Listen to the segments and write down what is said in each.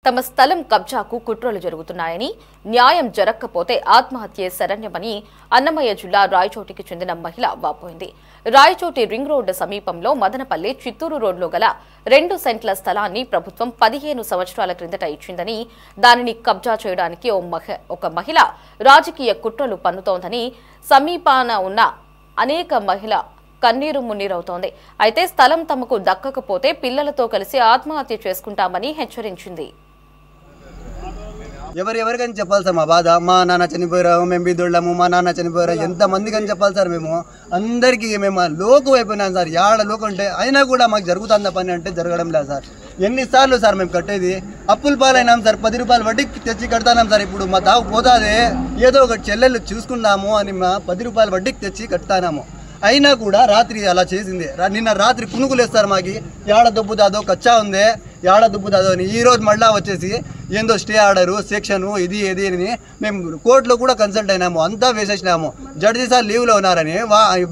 తమ స్థలం కబ్జాకు కుట్రలు జరుగుతున్నాయని, న్యాయం జరగకపోతే ఆత్మహత్యే శరణ్యమని అన్నమయ్య జిల్లా రాయచోటికి చెందిన మహిళ వాపోయింది. రాయచోటి రింగ్ రోడ్డు సమీపంలో మదనపల్లి చిత్తూరు రోడ్లో గల 2 సెంట్ల స్థలాన్ని ప్రభుత్వం 15 సంవత్సరాల క్రిందట ఇచ్చిందని, దానిని కబ్జా చేయడానికి ఒక మహిళ రాజకీయ కుట్రలు పన్నుతోందని సమీపాన ఉన్న అనేక మహిళ కన్నీరు మున్నీరవుతోంది. అయితే స్థలం తమకు దక్కకపోతే పిల్లలతో కలిసి ఆత్మహత్య చేసుకుంటామని హెచ్చరించింది. ఎవరికని చెప్పాలి సార్ మా బాధ? మా నాన్న చనిపోయారు, మేము బీదోళ్ళము, మా నాన్న చనిపోయారు, ఎంతమందికి అని చెప్పాలి సార్? మేము అందరికీ మేము లోకు అయిపోయినాం సార్. ఏడ లోకు అంటే అయినా కూడా మాకు జరుగుతుందా పని అంటే జరగడం లేదు సార్. ఎన్నిసార్లు సార్ మేము కట్టేది? అప్పుల పాలైనాం సార్. 10 రూపాయలు వడ్డీకి తెచ్చి కడతాం సార్. ఇప్పుడు మా తాగు పోతాదే ఏదో ఒక చెల్లెళ్ళు చూసుకుందాము అని మా 10 రూపాయలు వడ్డీకి తెచ్చి కడతాము. అయినా కూడా రాత్రి అలా చేసింది. నిన్న రాత్రి పునుగులేస్తారు మాకి. ఏడ దుబ్బుదాదో కచ్చా ఉంది, ఏడ దుబ్బుదాదో అని. ఈరోజు మళ్ళా వచ్చేసి ఏందో స్టే ఆర్డరు, సెక్షను, ఇది అని మేము కోర్టులో కూడా కన్సల్ట్ అయినాము. అంతా వేసేసినాము. జడ్జి సార్ లీవ్లో ఉన్నారని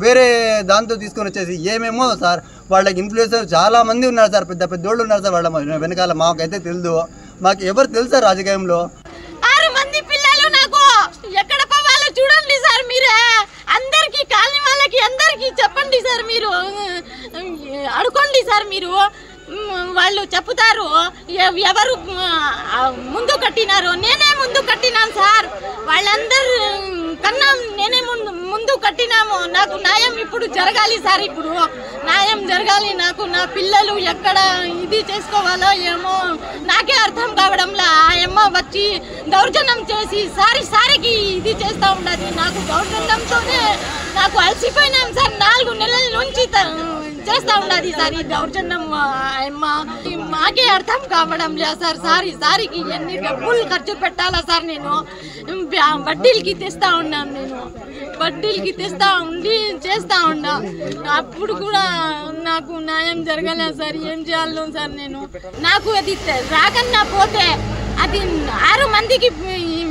వేరే దాంతో తీసుకొని వచ్చేసి ఏమేమో సార్ వాళ్ళకి ఇన్ఫ్లుయెన్సర్ చాలా మంది ఉన్నారు సార్. పెద్ద పెద్దోళ్ళు ఉన్నారు సార్ వాళ్ళ వెనకాల. మాకైతే తెలియదు. మాకు ఎవరు తెలుసా రాజకీయంలో? 6 మంది పిల్లలు. నాకు ఎక్కడ పోవాలో చూడండి సార్. మీరే అందరికి కాలనీ వాళ్ళకి అందరికి చెప్పండి సార్. మీరు అడుకోండి సార్. మీరు వాళ్ళు చెప్తారు ఎవరు ముందు కట్టినారు. నేనే ముందు కట్టినాను సార్. వాళ్ళందరూ కన్నా నేనే ముందు కట్టినాము. నాకు న్యాయం ఇప్పుడు జరగాలి సార్. ఇప్పుడు న్యాయం జరగాలి. నాకు నా పిల్లలు ఎక్కడ ఇది చేసుకోవాలో ఏమో నాకే అర్థం కావడంలా. ఆ అమ్మ వచ్చి దౌర్జన్యం చేసి సారికి ఇది చేస్తూ ఉన్నది. నాకు దౌర్జన్యంతోనే నాకు అలసిపోయినాం సార్. 4 నెలల నుంచి చేస్తూ ఉన్నది సార్ ఈ దౌర్జన్యం. అమ్మ మాకే అర్థం కావడం లేదు సార్. సారికి ఎన్ని డబ్బులు ఖర్చు పెట్టాలా సార్? నేను వడ్డీలకి తెస్తా ఉన్నాను. నేను వడ్డీలకి తెస్తా ఉండి చేస్తా ఉన్నా. అప్పుడు కూడా నాకు న్యాయం జరగలేదు సార్. ఏం చేయాలో సార్? నాకు అది రాకన్నా పోతే అది 6 మందికి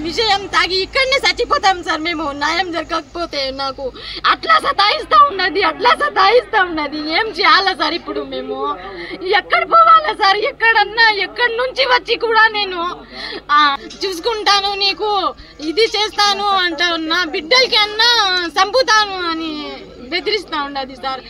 విషయం తాగి ఇక్కడనే చచ్చిపోతాం సార్ మేము. న్యాయం జరగకపోతే నాకు అట్లా సతాయిస్తా ఉన్నది. ఏం చేయాలా సార్? ఇప్పుడు మేము ఎక్కడ పోవాలా సార్? ఎక్కడి నుంచి వచ్చి కూడా నేను చూసుకుంటాను, నీకు ఇది చేస్తాను అంటాను, నా బిడ్డలకి అన్నా చంపుతాను అని బెదిరిస్తా ఉన్నది సార్.